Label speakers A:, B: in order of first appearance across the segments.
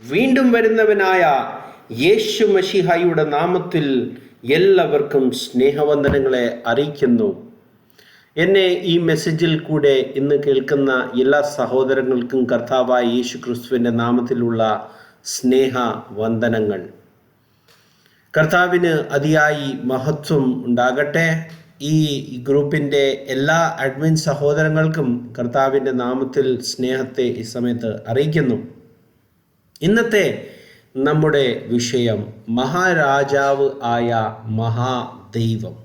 A: വീണ്ടും വരുന്നവനായ യേശു മശിഹായുടെ നാമത്തിൽ എല്ലാവർക്കും സ്നേഹവന്ദനങ്ങളെ അറിയിക്കുന്നു. എന്നെ ഈ മെസ്സേജിൽ കൂടെ ഇന്ന് കേൾക്കുന്ന എല്ലാ സഹോദരങ്ങൾക്കും കർത്താവായ യേശു ക്രിസ്തുവിൻ്റെ നാമത്തിലുള്ള സ്നേഹവന്ദനങ്ങൾ. കർത്താവിന് അതിയായി മഹത്വം ഉണ്ടാകട്ടെ. ഈ ഗ്രൂപ്പിൻ്റെ എല്ലാ അഡ്മിൻ സഹോദരങ്ങൾക്കും കർത്താവിൻ്റെ നാമത്തിൽ സ്നേഹത്തെ ഈ സമയത്ത് അറിയിക്കുന്നു. ഇന്നത്തെ നമ്മുടെ വിഷയം മഹാരാജാവ് ആയ മഹാദൈവം.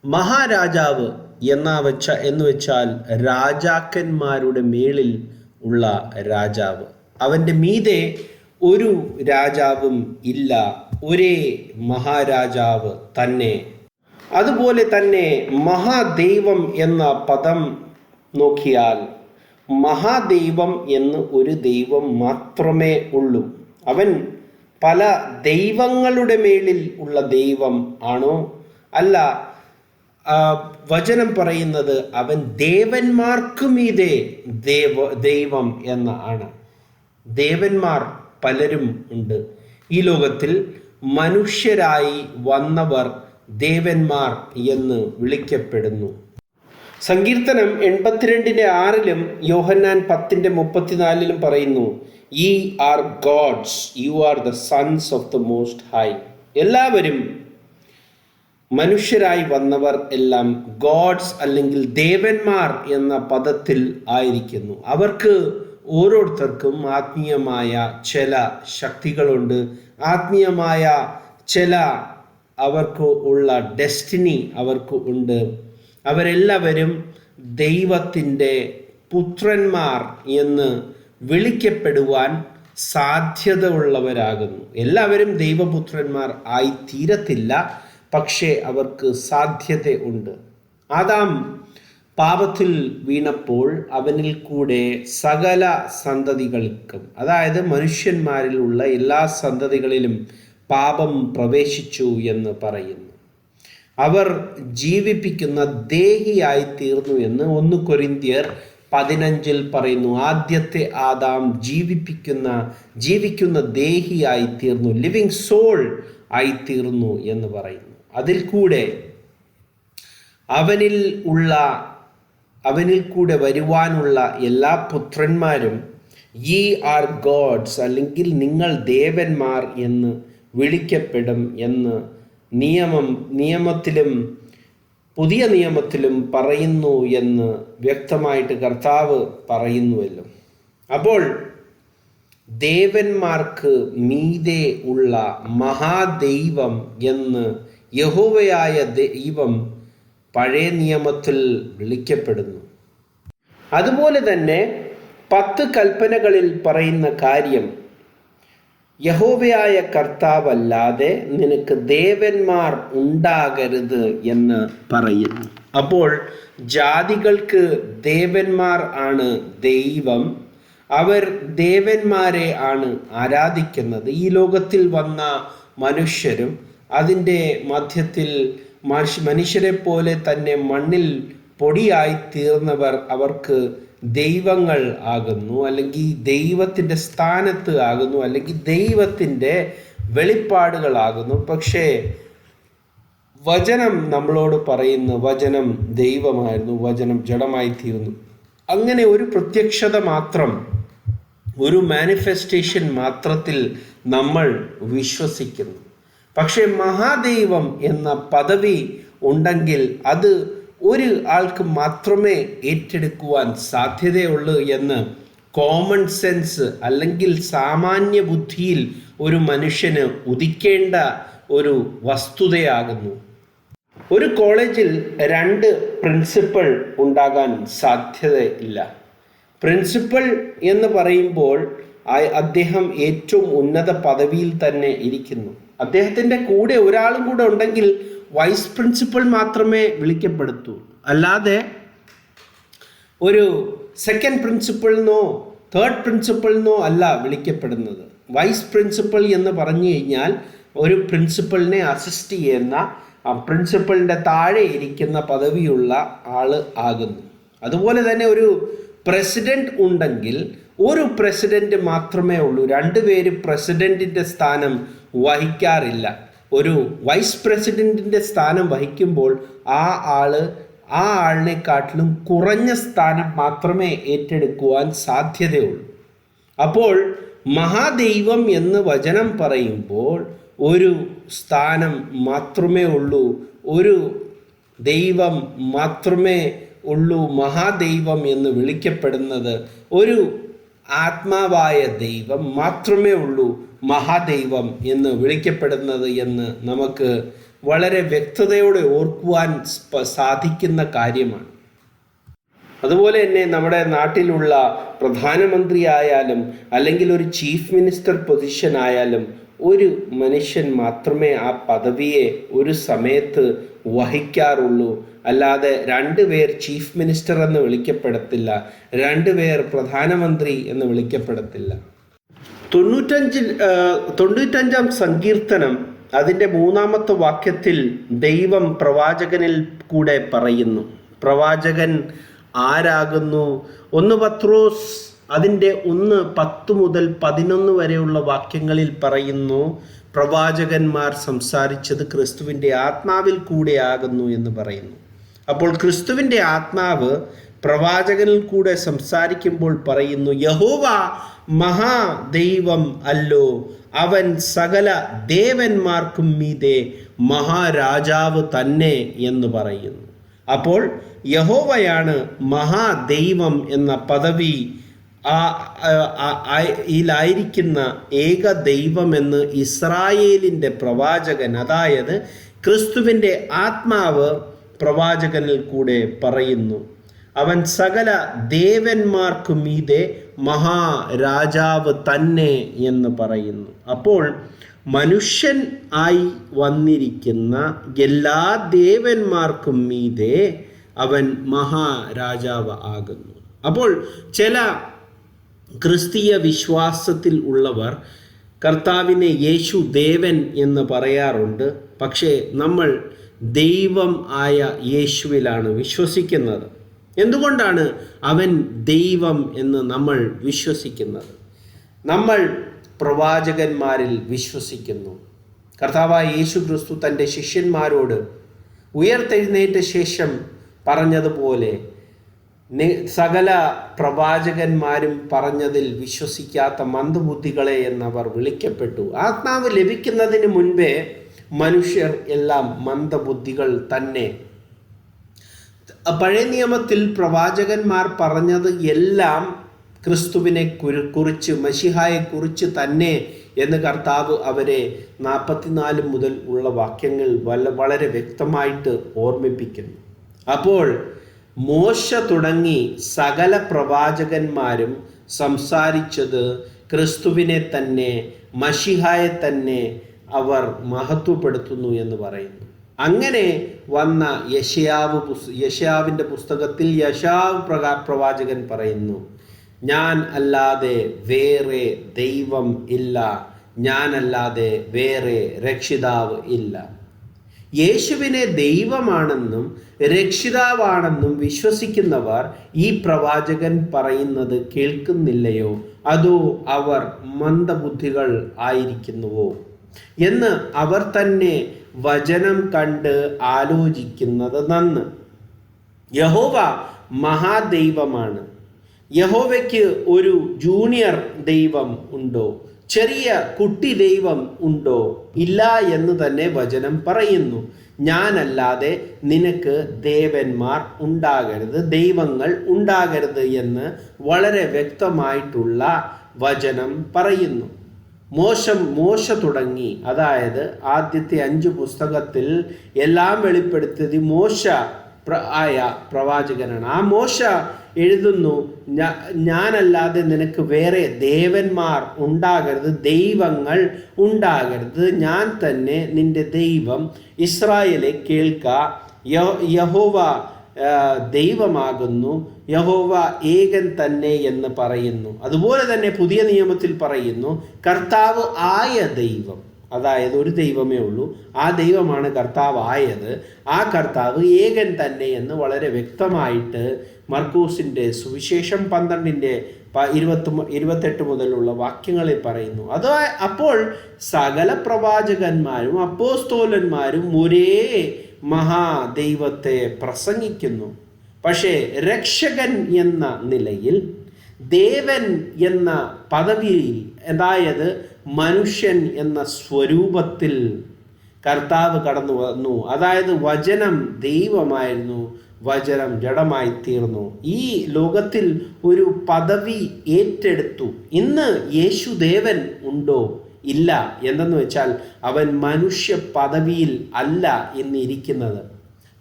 A: മഹാരാജാവ് എന്ന് വെച്ചാൽ രാജാക്കന്മാരുടെ മേളിൽ ഉള്ള രാജാവ്. അവൻ്റെ മീതെ ഒരു രാജാവും ഇല്ല, ഒരേ മഹാരാജാവ് തന്നെ. അതുപോലെ തന്നെ മഹാദൈവം എന്ന പദം നോക്കിയാൽ മഹാദൈവം എന്ന് ഒരു ദൈവം മാത്രമേ ഉള്ളൂ. അവൻ പല ദൈവങ്ങളുടെ മേളിൽ ഉള്ള ദൈവം ആണോ? അല്ല, വചനം പറയുന്നത് അവൻ ദേവന്മാർക്ക് മീതെ ദൈവം ആണ്. ദേവന്മാർ പലരും ഉണ്ട്. ഈ ലോകത്തിൽ മനുഷ്യരായി വന്നവർ ദേവന്മാർ എന്ന് വിളിക്കപ്പെടുന്നു. സങ്കീർത്തനം 82:6 യോഹന്നാൻ 10:34 പറയുന്നു, "Ye are gods, you are the sons of the most high." എല്ലാവരും മനുഷ്യരായി വന്നവർ എല്ലാം ഗോഡ്സ് അല്ലെങ്കിൽ ദേവന്മാർ എന്ന പദത്തിൽ ആയിരിക്കുന്നു. അവർക്ക് ഓരോരുത്തർക്കും ആത്മീയമായ ചില ശക്തികളുണ്ട്, ആത്മീയമായ ചില അവർക്ക് ഉള്ള ഡെസ്റ്റിനി അവർക്ക് ഉണ്ട്. അവരെല്ലാവരും ദൈവത്തിൻ്റെ പുത്രന്മാർ എന്ന് വിളിക്കപ്പെടുവാൻ സാധ്യത ഉള്ളവരാകുന്നു. എല്ലാവരും ദൈവപുത്രന്മാർ ആയി തീരത്തില്ല, പക്ഷേ അവർക്ക് സാധ്യത ഉണ്ട്. ആദാം പാപത്തിൽ വീണപ്പോൾ അവനിൽ കൂടെ സകല സന്തതികൾക്കും, അതായത് മനുഷ്യന്മാരിലുള്ള എല്ലാ സന്തതികളിലും പാപം പ്രവേശിച്ചു എന്ന് പറയുന്നു. അവർ ജീവിപ്പിക്കുന്ന ദേഹിയായി തീർന്നു എന്ന് 1 കൊരിന്ത്യർ 15 പറയുന്നു. ആദ്യത്തെ ആദാം ജീവിക്കുന്ന ദേഹിയായി തീർന്നു, ലിവിങ് സോൾ ആയി തീർന്നു എന്ന് പറയുന്നു. അതിൽ കൂടെ അവനിൽ കൂടെ വരുവാനുള്ള എല്ലാ പുത്രന്മാരും "Ye are gods" അല്ലെങ്കിൽ നിങ്ങൾ ദേവന്മാർ എന്ന് വിളിക്കപ്പെടും എന്ന് നിയമത്തിലും പുതിയ നിയമത്തിലും പറയുന്നു എന്ന് വ്യക്തമായിട്ട് കർത്താവ് പറയുന്നുവല്ലോ. അപ്പോൾ ദേവന്മാർക്ക് മീതെ ഉള്ള മഹാദൈവം എന്ന് യഹോവയായ ദൈവം പഴയ നിയമത്തിൽ വിളിക്കപ്പെടുന്നു. അതുപോലെ തന്നെ 10 കൽപ്പനകളിൽ പറയുന്ന കാര്യം, യഹോവയായ കർത്താവല്ലാതെ നിനക്ക് ദേവന്മാർ ഉണ്ടാകരുത് എന്ന് പറയുന്നു. അപ്പോൾ ജാതികൾക്ക് ദേവന്മാർ ആണ് ദൈവം. അവർ ദേവന്മാരെ ആണ് ആരാധിക്കുന്നത്. ഈ ലോകത്തിൽ വന്ന മനുഷ്യരും അതിൻ്റെ മധ്യത്തിൽ മനുഷ്യരെ പോലെ തന്നെ മണ്ണിൽ പൊടിയായി തീർന്നവർ അവർക്ക് ദൈവങ്ങൾ ആകുന്നു, അല്ലെങ്കിൽ ദൈവത്തിൻ്റെ സ്ഥാനത്ത് ആകുന്നു, അല്ലെങ്കിൽ ദൈവത്തിൻ്റെ വെളിപ്പാടുകളാകുന്നു. പക്ഷേ വചനം നമ്മളോട് പറയുന്നു, വചനം ദൈവമായിരുന്നു, വചനം ജഡമായി തീർന്നു. അങ്ങനെ ഒരു പ്രത്യക്ഷത മാത്രം, ഒരു മാനിഫെസ്റ്റേഷൻ മാത്രത്തിൽ നമ്മൾ വിശ്വസിക്കുന്നു. പക്ഷേ മഹാദൈവം എന്ന പദവി ഉണ്ടെങ്കിൽ അത് ഒരു ആൾക്ക് മാത്രമേ ഏറ്റെടുക്കുവാൻ സാധ്യതയുള്ളൂ എന്ന് കോമൺ സെൻസ് അല്ലെങ്കിൽ സാമാന്യ ബുദ്ധിയിൽ ഒരു മനുഷ്യന് ഉദിക്കേണ്ട ഒരു വസ്തുതയാകുന്നു. ഒരു കോളേജിൽ 2 പ്രിൻസിപ്പൽ ഉണ്ടാകാൻ സാധ്യതയില്ല. പ്രിൻസിപ്പൽ എന്ന് പറയുമ്പോൾ അദ്ദേഹം ഏറ്റവും ഉന്നത പദവിയിൽ തന്നെ ഇരിക്കുന്നു. അദ്ദേഹത്തിൻ്റെ കൂടെ ഒരാളും കൂടെ ഉണ്ടെങ്കിൽ വൈസ് പ്രിൻസിപ്പൽ മാത്രമേ വിളിക്കപ്പെടുത്തൂ. അല്ലാതെ ഒരു സെക്കൻഡ് പ്രിൻസിപ്പളിനോ തേർഡ് പ്രിൻസിപ്പളിനോ അല്ല വിളിക്കപ്പെടുന്നത്. വൈസ് പ്രിൻസിപ്പൽ എന്ന് പറഞ്ഞു കഴിഞ്ഞാൽ ഒരു പ്രിൻസിപ്പളിനെ അസിസ്റ്റ് ചെയ്യുന്ന പ്രിൻസിപ്പളിൻ്റെ താഴെ ഇരിക്കുന്ന പദവിയുള്ള ആൾ ആകുന്നു. അതുപോലെ തന്നെ ഒരു പ്രസിഡന്റ് ഉണ്ടെങ്കിൽ ഒരു പ്രസിഡന്റ് മാത്രമേ ഉള്ളൂ. രണ്ടുപേര് പ്രസിഡന്റിൻ്റെ സ്ഥാനം വഹിക്കാറില്ല. ഒരു വൈസ് പ്രസിഡന്റിൻ്റെ സ്ഥാനം വഹിക്കുമ്പോൾ ആ ആളിനെക്കാട്ടിലും കുറഞ്ഞ സ്ഥാനം മാത്രമേ ഏറ്റെടുക്കുവാൻ സാധ്യതയുള്ളൂ. അപ്പോൾ മഹാദൈവം എന്ന് വചനം പറയുമ്പോൾ ഒരു സ്ഥാനം മാത്രമേ ഉള്ളൂ, ഒരു ദൈവം മാത്രമേ ഉള്ളൂ. മഹാദൈവം എന്ന് വിളിക്കപ്പെടുന്നത് ഒരു ആത്മാവായ ദൈവം മാത്രമേ ഉള്ളൂ മഹാദൈവം എന്ന് വിളിക്കപ്പെടുന്നത് എന്ന് നമുക്ക് വളരെ വ്യക്തതയോടെ ഓർക്കുവാൻ സാധിക്കുന്ന കാര്യമാണ്. അതുപോലെ തന്നെ നമ്മുടെ നാട്ടിലുള്ള പ്രധാനമന്ത്രി ആയാലും അല്ലെങ്കിൽ ഒരു ചീഫ് മിനിസ്റ്റർ പൊസിഷൻ ആയാലും ഒരു മനുഷ്യൻ മാത്രമേ ആ പദവിയെ ഒരു സമയത്ത് വഹിക്കാറുള്ളൂ. അല്ലാതെ രണ്ടുപേർ ചീഫ് മിനിസ്റ്റർ എന്ന് വിളിക്കപ്പെടത്തില്ല, രണ്ടുപേർ പ്രധാനമന്ത്രി എന്ന് വിളിക്കപ്പെടത്തില്ല. 95-ാം സങ്കീർത്തനം അതിൻ്റെ 3-ാമത്തെ വാക്യത്തിൽ ദൈവം പ്രവാചകനിൽ കൂടെ പറയുന്നു. പ്രവാചകൻ ആരാകുന്നു? 1 പത്രോസ് അതിൻ്റെ 1:10 മുതൽ 11 വരെയുള്ള വാക്യങ്ങളിൽ പറയുന്നു, പ്രവാചകന്മാർ സംസാരിച്ചത് ക്രിസ്തുവിൻ്റെ ആത്മാവിൽ കൂടെ ആകുന്നു എന്ന് പറയുന്നു. അപ്പോൾ ക്രിസ്തുവിൻ്റെ ആത്മാവ് പ്രവാചകനിൽ കൂടെ സംസാരിക്കുമ്പോൾ പറയുന്നു, യഹോവ മഹാദൈവം അല്ലോ, അവൻ സകല ദേവന്മാർക്കും മീതെ മഹാരാജാവ് തന്നെ എന്ന് പറയുന്നു. അപ്പോൾ യഹോവയാണ് മഹാദൈവം എന്ന പദവി ായിരിക്കുന്ന ഏക ദൈവമെന്ന് ഇസ്രായേലിൻ്റെ പ്രവാചകൻ, അതായത് ക്രിസ്തുവിൻ്റെ ആത്മാവ് പ്രവാചകനിൽ കൂടെ പറയുന്നു. അവൻ സകല ദേവന്മാർക്കും മീതെ മഹാരാജാവ് തന്നെ എന്ന് പറയുന്നു. അപ്പോൾ മനുഷ്യൻ ആയി വന്നിരിക്കുന്ന എല്ലാ ദേവന്മാർക്കും മീതെ അവൻ മഹാരാജാവ് ആകുന്നു. അപ്പോൾ ചില ക്രിസ്തീയ വിശ്വാസത്തിൽ ഉള്ളവർ കർത്താവിനെ യേശു ദേവൻ എന്ന് പറയാറുണ്ട്. പക്ഷേ നമ്മൾ ദൈവം ആയ യേശുവിലാണ് വിശ്വസിക്കുന്നത്. എന്തുകൊണ്ടാണ് അവൻ ദൈവം എന്ന് നമ്മൾ വിശ്വസിക്കുന്നത്? നമ്മൾ പ്രവാചകന്മാരിൽ വിശ്വസിക്കുന്നു. കർത്താവായ യേശു ക്രിസ്തു തൻ്റെ ശിഷ്യന്മാരോട് ഉയർത്തെഴുന്നേറ്റ ശേഷം പറഞ്ഞതുപോലെ സകല പ്രവാചകന്മാരും പറഞ്ഞതിൽ വിശ്വസിക്കാത്ത മന്ദബുദ്ധികളെ എന്നവർ വിളിക്കപ്പെട്ടു. ആത്മാവ് ലഭിക്കുന്നതിന് മുൻപേ മനുഷ്യർ എല്ലാം മന്ദബുദ്ധികൾ തന്നെ. പഴയ നിയമത്തിൽ പ്രവാചകന്മാർ പറഞ്ഞത് എല്ലാം ക്രിസ്തുവിനെ കുറിച്ച്, മശിഹായെ കുറിച്ച് തന്നെ എന്ന് കർത്താവ് അവരെ 44 മുതൽ ഉള്ള വാക്യങ്ങൾ വളരെ വ്യക്തമായിട്ട് ഓർമ്മിപ്പിക്കുന്നു. അപ്പോൾ മോശ തുടങ്ങി സകല പ്രവാചകന്മാരും സംസാരിച്ചത് ക്രിസ്തുവിനെ തന്നെ, മശിഹായെ തന്നെ അവർ മഹത്വപ്പെടുത്തുന്നു എന്ന് പറയുന്നു. അങ്ങനെ വന്ന യശയാവിൻ്റെ പുസ്തകത്തിൽ യശയാവ് പ്രവാചകൻ പറയുന്നു, ഞാൻ അല്ലാതെ വേറെ ദൈവം ഇല്ല, ഞാനല്ലാതെ വേറെ രക്ഷിതാവ് ഇല്ല. യേശുവിനെ ദൈവമാണെന്നും രക്ഷിതാവാണെന്നും വിശ്വസിക്കുന്നവർ ഈ പ്രവാചകൻ പറയുന്നത് കേൾക്കുന്നില്ലയോ? അതോ അവർ മന്ദബുദ്ധികൾ ആയിരിക്കുന്നുവോ എന്ന് അവർ തന്നെ വചനം കണ്ട് ആലോചിക്കുന്നത് നന്ന്. യഹോവ മഹാദൈവമാണ്. യഹോവയ്ക്ക് ഒരു ജൂനിയർ ദൈവം ഉണ്ടോ? ചെറിയ കുട്ടി ദൈവം ഉണ്ടോ? ഇല്ല എന്ന് തന്നെ വചനം പറയുന്നു. ഞാനല്ലാതെ നിനക്ക് ദേവന്മാർ ഉണ്ടാകരുത്, ദൈവങ്ങൾ ഉണ്ടാകരുത് എന്ന് വളരെ വ്യക്തമായിട്ടുള്ള വചനം പറയുന്നു. മോശ തുടങ്ങി, അതായത് ആദ്യത്തെ 5 പുസ്തകത്തിൽ എല്ലാം വെളിപ്പെടുത്തിയത് മോശ ആയ പ്രവാചകനാണ്. ആ മോശ എഴുതുന്നു, ഞാനല്ലാതെ നിനക്ക് വേറെ ദേവന്മാർ ഉണ്ടാകരുത്, ദൈവങ്ങൾ ഉണ്ടാകരുത്, ഞാൻ തന്നെ നിന്റെ ദൈവം. ഇസ്രായേലെ കേൾക്ക, യഹോവ ദൈവമാകുന്നു, യഹോവ ഏകൻ തന്നെ എന്ന് പറയുന്നു. അതുപോലെ തന്നെ പുതിയ നിയമത്തിൽ പറയുന്നു, കർത്താവ് ആയ ദൈവം, അതായത് ഒരു ദൈവമേ ഉള്ളൂ, ആ ദൈവമാണ് കർത്താവ് ആയത്, ആ കർത്താവ് ഏകൻ തന്നെ എന്ന് വളരെ വ്യക്തമായിട്ട് മർക്കോസിൻ്റെ സുവിശേഷം 12-ന്റെ 28 മുതലുള്ള വാക്യങ്ങളിൽ പറയുന്നു. അപ്പോൾ സകല പ്രവാചകന്മാരും അപ്പോസ്തോലന്മാരും ഒരേ മഹാദൈവത്തെ പ്രസംഗിക്കുന്നു. പക്ഷേ രക്ഷകൻ എന്ന നിലയിൽ, ദേവൻ എന്ന പദവിയിൽ, അതായത് മനുഷ്യൻ എന്ന സ്വരൂപത്തിൽ കർത്താവ് കടന്നു വന്നു. അതായത് വചനം ദൈവമായിരുന്നു, വചനം ജഡമായി തീർന്നു, ഈ ലോകത്തിൽ ഒരു പദവി ഏറ്റെടുത്തു. ഇന്ന് യേശുദേവൻ ഉണ്ടോ? ഇല്ല. എന്തെന്ന് വെച്ചാൽ അവൻ മനുഷ്യ പദവിയിൽ അല്ല ഇന്നിരിക്കുന്നത്.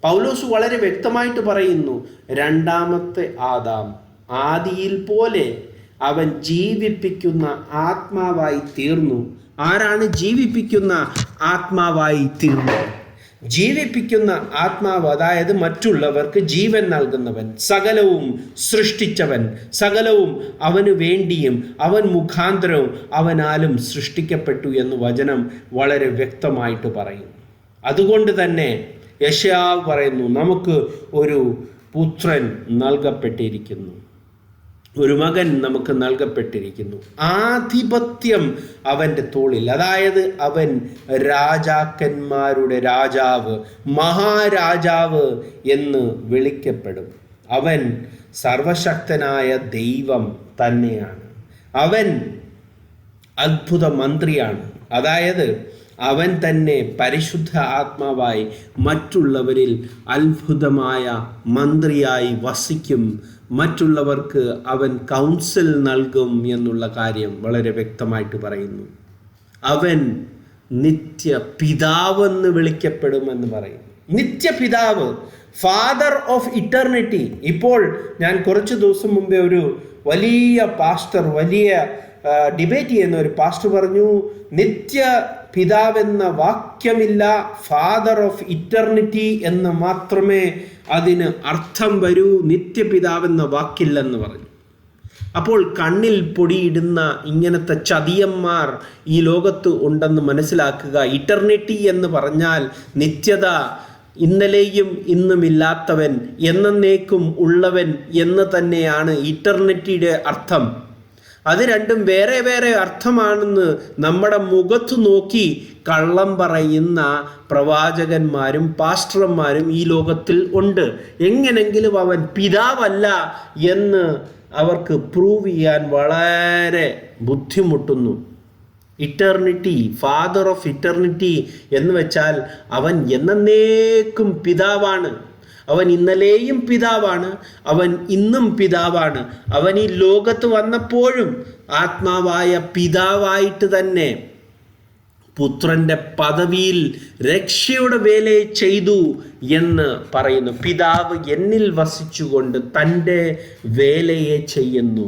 A: പൗലോസ് വളരെ വ്യക്തമായിട്ട് പറയുന്നു, രണ്ടാമത്തെ ആദാം ആദിയിൽ പോലെ അവൻ ജീവിപ്പിക്കുന്ന ആത്മാവായി തീർന്നു. ആരാണ് ജീവിപ്പിക്കുന്ന ആത്മാവായി തീർന്നത്? ജീവിപ്പിക്കുന്ന ആത്മാവ്, അതായത് മറ്റുള്ളവർക്ക് ജീവൻ നൽകുന്നവൻ, സകലവും സൃഷ്ടിച്ചവൻ, സകലവും അവന് വേണ്ടിയും അവൻ മുഖാന്തരവും അവനാലും സൃഷ്ടിക്കപ്പെട്ടു എന്ന് വചനം വളരെ വ്യക്തമായിട്ട് പറയുന്നു. അതുകൊണ്ട് തന്നെ യെശയ്യാവ് പറയുന്നു, നമുക്ക് ഒരു പുത്രൻ നൽകപ്പെട്ടിരിക്കുന്നു, ഒരു മകൻ നമുക്ക് നൽകപ്പെട്ടിരിക്കുന്നു, ആധിപത്യം അവൻ്റെ തോളിൽ. അതായത് അവൻ രാജാക്കന്മാരുടെ രാജാവ്, മഹാരാജാവ് എന്ന് വിളിക്കപ്പെടും. അവൻ സർവശക്തനായ ദൈവം തന്നെയാണ്. അവൻ അത്ഭുത മന്ത്രിയാണ്. അതായത് അവൻ തന്നെ പരിശുദ്ധ ആത്മാവായി മറ്റുള്ളവരിൽ അത്ഭുതമായ മന്ത്രിയായി വസിക്കും. മറ്റുള്ളവർക്ക് അവൻ കൗൺസിൽ നൽകും എന്നുള്ള കാര്യം വളരെ വ്യക്തമായിട്ട് പറയുന്നു. അവൻ നിത്യപിതാവെന്ന് വിളിക്കപ്പെടുമെന്ന് പറയുന്നു. നിത്യപിതാവ്, ഫാദർ ഓഫ് ഇറ്റർണിറ്റി. ഇപ്പോൾ ഞാൻ കുറച്ച് ദിവസം മുമ്പേ ഒരു വലിയ പാസ്റ്റർ, വലിയ ഡിബേറ്റ് ചെയ്യുന്ന ഒരു പാസ്റ്റർ പറഞ്ഞു, നിത്യ പിതാവെന്ന വാക്യമില്ല, ഫാദർ ഓഫ് ഇറ്റർണിറ്റി എന്ന് മാത്രമേ അതിന് അർത്ഥം വരൂ, നിത്യപിതാവെന്ന വാക്കില്ലെന്ന് പറഞ്ഞു. അപ്പോൾ കണ്ണിൽ പൊടിയിടുന്ന ഇങ്ങനത്തെ ചതിയന്മാർ ഈ ലോകത്ത് ഉണ്ടെന്ന് മനസ്സിലാക്കുക. ഇറ്റർണിറ്റി എന്ന് പറഞ്ഞാൽ നിത്യത, ഇന്നലെയും ഇന്നുമില്ലാത്തവൻ, എന്നേക്കും ഉള്ളവൻ എന്ന് തന്നെയാണ് ഇറ്റർണിറ്റിയുടെ അർത്ഥം. അത് രണ്ടും വേറെ വേറെ അർത്ഥമാണെന്ന് നമ്മുടെ മുഖത്ത് നോക്കി കള്ളം പറയുന്ന പ്രവാചകന്മാരും പാസ്റ്റർമാരും ഈ ലോകത്തിൽ ഉണ്ട്. എങ്ങനെങ്കിലും അവൻ പിതാവല്ല എന്ന് അവർക്ക് പ്രൂവ് ചെയ്യാൻ വളരെ ബുദ്ധിമുട്ടുന്നു. ഇറ്റർണിറ്റി, ഫാദർ ഓഫ് ഇറ്റർണിറ്റി എന്ന് വെച്ചാൽ അവൻ എന്നേക്കും പിതാവാണ്. അവൻ ഇന്നലെയും പിതാവാണ്, അവൻ ഇന്നും പിതാവാണ്. അവൻ ഈ ലോകത്ത് വന്നപ്പോഴും ആത്മാവായ പിതാവായിട്ട് തന്നെ പുത്രൻ്റെ പദവിയിൽ രക്ഷയുടെ വേല ചെയ്തു എന്ന് പറയുന്നു. പിതാവ് എന്നിൽ വസിച്ചുകൊണ്ട് തൻ്റെ വേലയെ ചെയ്യുന്നു.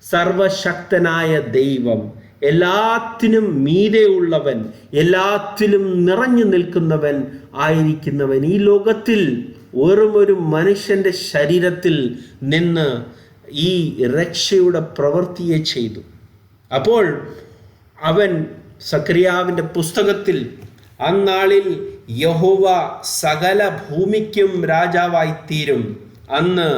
A: സർവശക്തനായ ദൈവം, എല്ലാത്തിനും മീതെ ഉള്ളവൻ, എല്ലാത്തിലും നിറഞ്ഞു നിൽക്കുന്നവൻ ആയിരിക്കുന്നവൻ ഈ ലോകത്തിൽ വെറുമൊരു മനുഷ്യൻ്റെ ശരീരത്തിൽ നിന്ന് ഈ രക്ഷയുടെ പ്രവൃത്തിയെ ചെയ്തു. അപ്പോൾ അവൻ സക്കറിയാവിൻ്റെ പുസ്തകത്തിൽ, അന്നാളിൽ യഹോവ സകല ഭൂമിക്കും രാജാവായി തീരും, അന്ന്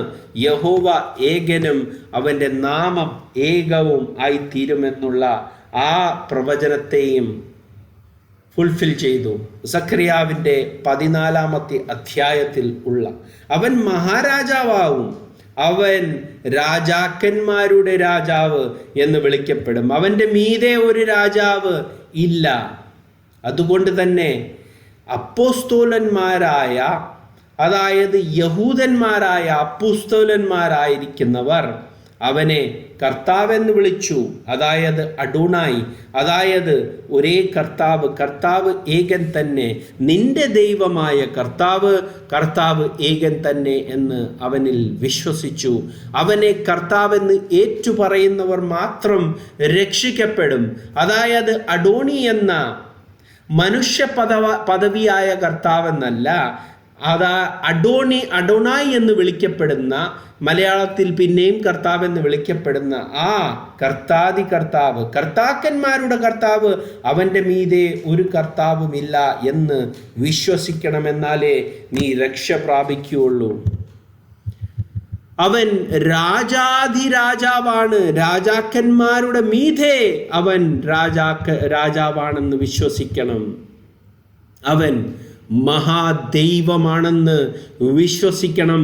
A: യഹോവ ഏകനും അവൻ്റെ നാമം ഏകവും ആയിത്തീരുമെന്നുള്ള ആ പ്രവചനത്തെയും ഫുൾഫിൽ ചെയ്തു. സക്കറിയാവിൻ്റെ 14-ാമത്തെ അധ്യായത്തിൽ ഉള്ള അവൻ മഹാരാജാവാകും, അവൻ രാജാക്കന്മാരുടെ രാജാവ് എന്ന് വിളിക്കപ്പെടും. അവൻ്റെ മീതെ ഒരു രാജാവ് ഇല്ല. അതുകൊണ്ട് തന്നെ അപ്പോസ്തോലന്മാരായ, അതായത് യഹൂദന്മാരായ അപ്പോസ്തോലന്മാരായിരിക്കുന്നവർ അവനെ കർത്താവെന്ന് വിളിച്ചു. അതായത് അഡോണായി, അതായത് ഒരേ കർത്താവ്, കർത്താവ് ഏകൻ തന്നെ, നിന്റെ ദൈവമായ കർത്താവ്, കർത്താവ് ഏകൻ തന്നെ എന്ന് അവനിൽ വിശ്വസിച്ചു. അവനെ കർത്താവെന്ന് ഏറ്റുപറയുന്നവർ മാത്രം രക്ഷിക്കപ്പെടും. അതായത് അഡോണി എന്ന മനുഷ്യ പദവിയായ കർത്താവെന്നല്ല, അഡോണായി എന്ന് വിളിക്കപ്പെടുന്ന, മലയാളത്തിൽ പിന്നെയും കർത്താവെന്ന് വിളിക്കപ്പെടുന്ന ആ കർത്താതി കർത്താവ്, കർത്താക്കന്മാരുടെ കർത്താവ്, അവൻ്റെ മീതെ ഒരു കർത്താവുമില്ല എന്ന് വിശ്വസിക്കണമെന്നാലേ നീ രക്ഷ പ്രാപിക്കുകയുള്ളൂ. അവൻ രാജാധിരാജാവാണ്, രാജാക്കന്മാരുടെ മീതെ അവൻ രാജാവാണെന്ന് വിശ്വസിക്കണം. അവൻ മഹാദൈവമാണെന്ന് വിശ്വസിക്കണം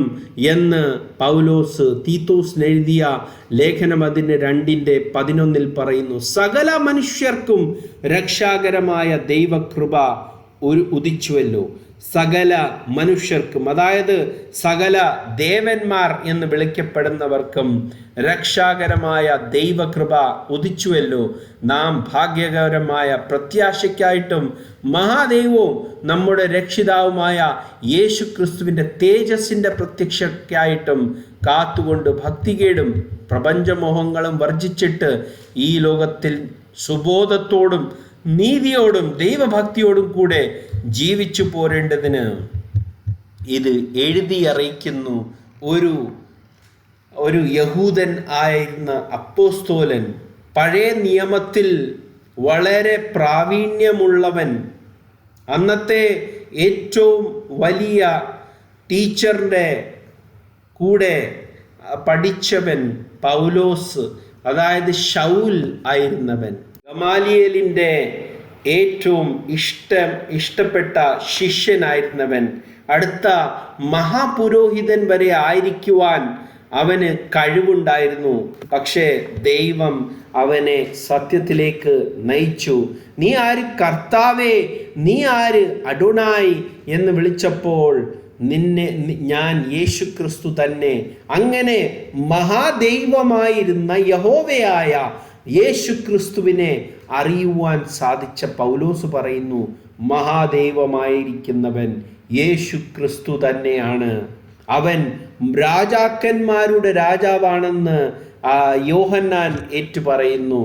A: എന്ന് പൗലോസ് തീത്തോസിന് എഴുതിയ ലേഖനം അതിന് 2:11 പറയുന്നു. സകല മനുഷ്യർക്കും രക്ഷാകരമായ ദൈവകൃപ ഉദിച്ചുവല്ലോ. സകല മനുഷ്യർക്കും, അതായത് സകല ദേവന്മാർ എന്ന് വിളിക്കപ്പെടുന്നവർക്കും രക്ഷാകരമായ ദൈവകൃപ ഉദിച്ചുവല്ലോ. നാം ഭാഗ്യകരമായ പ്രത്യാശയ്ക്കായിട്ടും മഹാദൈവവും നമ്മുടെ രക്ഷിതാവുമായ യേശു ക്രിസ്തുവിൻ്റെ തേജസ്സിൻ്റെ പ്രത്യക്ഷയ്ക്കായിട്ടും കാത്തുകൊണ്ട് ഭക്തികേടും പ്രപഞ്ചമോഹങ്ങളും വർജിച്ചിട്ട് ഈ ലോകത്തിൽ സുബോധത്തോടും നീതിയോടും ദൈവഭക്തിയോടും കൂടെ ജീവിച്ചു പോരേണ്ടതിന് ഇത് എഴുതി അറിയിക്കുന്നു. ഒരു യഹൂദൻ ആയിരുന്ന അപ്പോസ്തോലൻ, പഴയ നിയമത്തിൽ വളരെ പ്രാവീണ്യമുള്ളവൻ, അന്നത്തെ ഏറ്റവും വലിയ ടീച്ചറിൻ്റെ കൂടെ പഠിച്ചവൻ പൗലോസ്, അതായത് ശൗൽ ആയിരുന്നവൻ, ഗമാലിയേലിൻ്റെ ഏറ്റവും ഇഷ്ടപ്പെട്ട ശിഷ്യനായിരുന്നവൻ, അടുത്ത മഹാപുരോഹിതൻ വരെ ആയിരിക്കുവാൻ അവന് കഴിവുണ്ടായിരുന്നു. പക്ഷേ ദൈവം അവനെ സത്യത്തിലേക്ക് നയിച്ചു. നീ ആര് കർത്താവേ, നീ ആര് അഡോണായി എന്ന് വിളിച്ചപ്പോൾ ഞാൻ യേശു ക്രിസ്തു തന്നെ. അങ്ങനെ മഹാദൈവമായിരുന്ന യഹോവയായ യേശു ക്രിസ്തുവിനെ അറിയുവാൻ സാധിച്ച പൗലോസ് പറയുന്നു, മഹാദൈവമായിരിക്കുന്നവൻ യേശു ക്രിസ്തു തന്നെയാണ്. അവൻ രാജാക്കന്മാരുടെ രാജാവാണെന്ന് യോഹന്നാൻ ഏറ്റുപറയുന്നു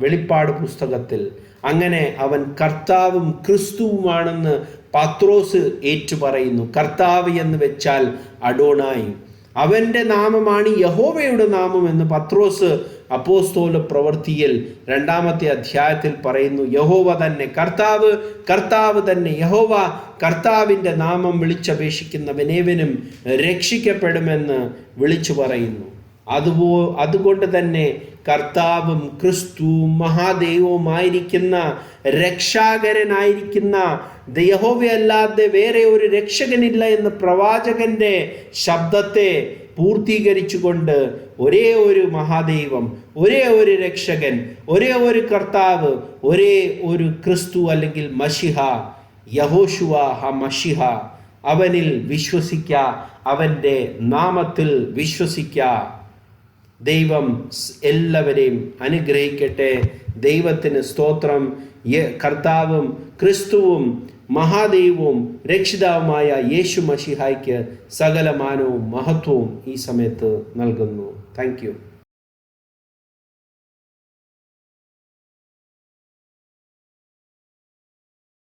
A: വെളിപ്പാട് പുസ്തകത്തിൽ. അങ്ങനെ അവൻ കർത്താവും ക്രിസ്തുവുമാണെന്ന് പത്രോസ് ഏറ്റുപറയുന്നു. കർത്താവ് എന്ന് വെച്ചാൽ അഡോണായി, അവൻ്റെ നാമമാണ് യഹോവയുടെ നാമം എന്ന് പത്രോസ് അപ്പോസ്തല പ്രവൃത്തിയിൽ 2-ാമത്തെ അധ്യായത്തിൽ പറയുന്നു. യഹോവ തന്നെ, കർത്താവ് തന്നെ, യഹോവ കർത്താവിൻ്റെ നാമം വിളിച്ചപേക്ഷിക്കുന്നവനേവനും രക്ഷിക്കപ്പെടുമെന്ന് വിളിച്ചു പറയുന്നു. അതുകൊണ്ട് തന്നെ കർത്താവും ക്രിസ്തുവും മഹാദൈവവുമായിരിക്കുന്ന രക്ഷാകരനായിരിക്കുന്ന യഹോവയല്ലാതെ വേറെ ഒരു രക്ഷകനില്ല എന്ന പ്രവാചകന്റെ ശബ്ദത്തെ പൂർത്തീകരിച്ചുകൊണ്ട് ഒരേ ഒരു മഹാദൈവം, ഒരേ ഒരു രക്ഷകൻ, ഒരേ ഒരു കർത്താവ്, ഒരേ ഒരു ക്രിസ്തു അല്ലെങ്കിൽ മശിഹ, യഹോശുവ മശിഹ, അവനിൽ വിശ്വസിക്ക, അവൻ്റെ നാമത്തിൽ വിശ്വസിക്ക. ദൈവം എല്ലാവരെയും അനുഗ്രഹിക്കട്ടെ. ദൈവത്തിന് സ്തോത്രം. കർത്താവും ക്രിസ്തുവും മഹാദൈവവും രക്ഷിതാവുമായ യേശു മശിഹായ്ക്ക് സകല മാനവും മഹത്വവും ഈ സമയത്ത് നൽകുന്നു. Thank you.